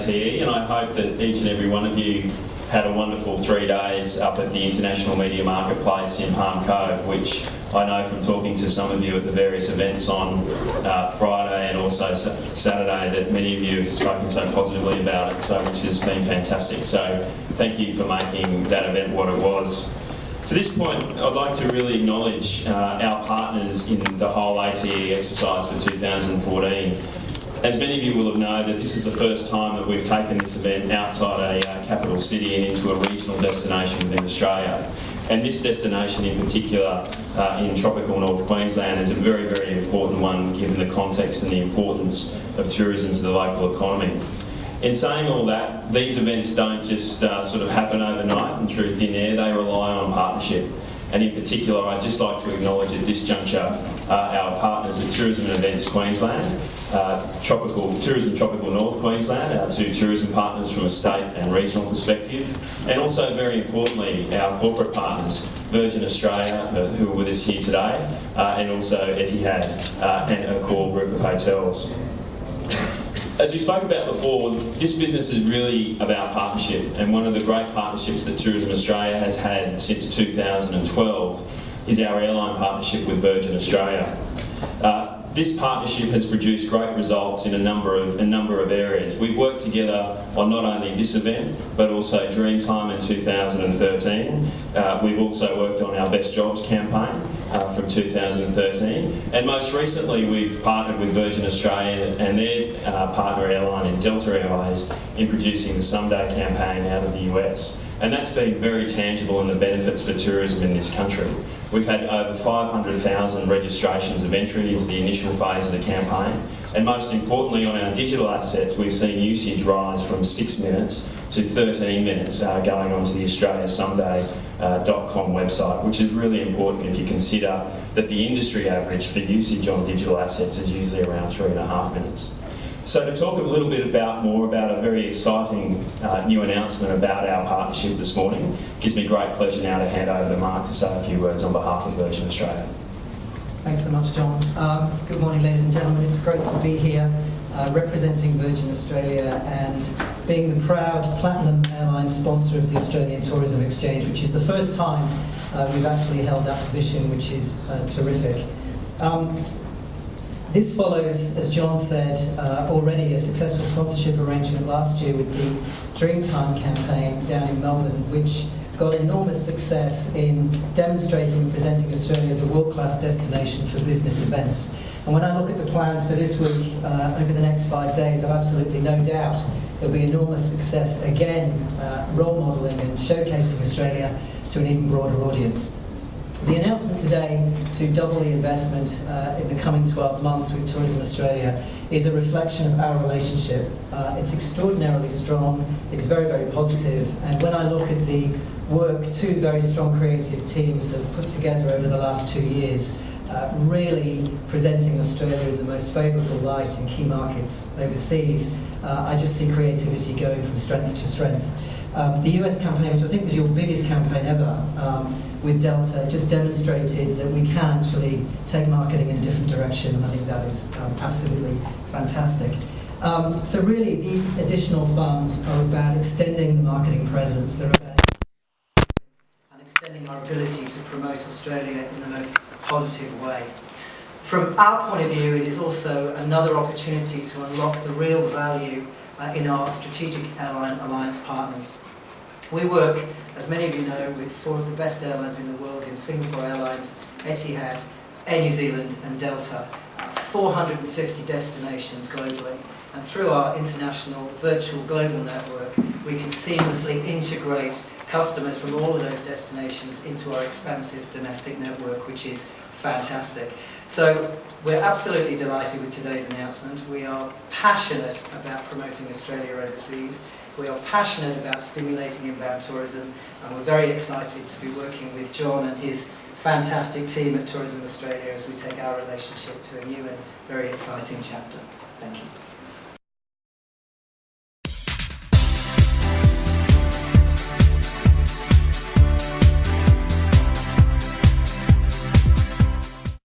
ATE, and I hope that each and every one of you had a wonderful 3 days up at the International Media Marketplace in Palm Cove, which I know from talking to some of you at the various events on Friday and also Saturday that many of you have spoken so positively about it, which has been fantastic. So thank you for making that event what it was. To this point, I'd like to really acknowledge our partners in the whole ATE exercise for 2014. As many of you will have known, that this is the first time that we've taken this event outside a capital city and into a regional destination within Australia. And this destination in particular in tropical North Queensland is a very, very important one given the context and the importance of tourism to the local economy. In saying all that, these events don't just sort of happen overnight and through thin air, they rely on partnership. And in particular, I'd just like to acknowledge at this juncture our partners at Tourism and Events Queensland, Tourism Tropical North Queensland, our two tourism partners from a state and regional perspective, and also very importantly our corporate partners, Virgin Australia, who are with us here today, and also Etihad and Accor Group of Hotels. As we spoke about before, this business is really about partnership, and one of the great partnerships that Tourism Australia has had since 2012 is our airline partnership with Virgin Australia. This partnership has produced great results in a number of areas. We've worked together on not only this event, but also Dreamtime in 2013. We've also worked on our Best Jobs campaign from 2013. And most recently, we've partnered with Virgin Australia and their partner airline in Delta Airways in producing the Someday campaign out of the US. And that's been very tangible in the benefits for tourism in this country. We've had over 500,000 registrations of entry into the initial phase of the campaign, and most importantly on our digital assets we've seen usage rise from 6 minutes to 13 minutes going onto the australiasomeday.com website, which is really important if you consider that the industry average for usage on digital assets is usually around 3.5 minutes. So to talk a little bit more about a very exciting new announcement about our partnership this morning, gives me great pleasure now to hand over to Mark to say a few words on behalf of Virgin Australia. Thanks so much, John. Good morning, ladies and gentlemen. It's great to be here representing Virgin Australia and being the proud Platinum Airline sponsor of the Australian Tourism Exchange, which is the first time we've actually held that position, which is terrific. This follows, as John said, already a successful sponsorship arrangement last year with the Dreamtime campaign down in Melbourne, which got enormous success in demonstrating and presenting Australia as a world-class destination for business events. And when I look at the plans for this week, over the next 5 days, I've absolutely no doubt there'll be enormous success again, role modelling and showcasing Australia to an even broader audience. The announcement today to double the investment in the coming 12 months with Tourism Australia is a reflection of our relationship. It's extraordinarily strong, it's very, very positive, and when I look at the work two very strong creative teams have put together over the last 2 years, really presenting Australia in the most favourable light in key markets overseas, I just see creativity going from strength to strength. The US campaign, which I think was your biggest campaign ever, with Delta, just demonstrated that we can actually take marketing in a different direction, and I think that is absolutely fantastic. So really, these additional funds are about extending the marketing presence, they're about and extending our ability to promote Australia in the most positive way. From our point of view, it is also another opportunity to unlock the real value in our strategic airline alliance partners. We work, as many of you know, with 4 of the best airlines in the world in Singapore Airlines, Etihad, Air New Zealand and Delta, 450 destinations globally. And through our international virtual global network, we can seamlessly integrate customers from all of those destinations into our expansive domestic network, which is fantastic. So we're absolutely delighted with today's announcement. We are passionate about promoting Australia overseas. We are passionate about stimulating inbound tourism, and we're very excited to be working with John and his fantastic team at Tourism Australia as we take our relationship to a new and very exciting chapter. Thank you.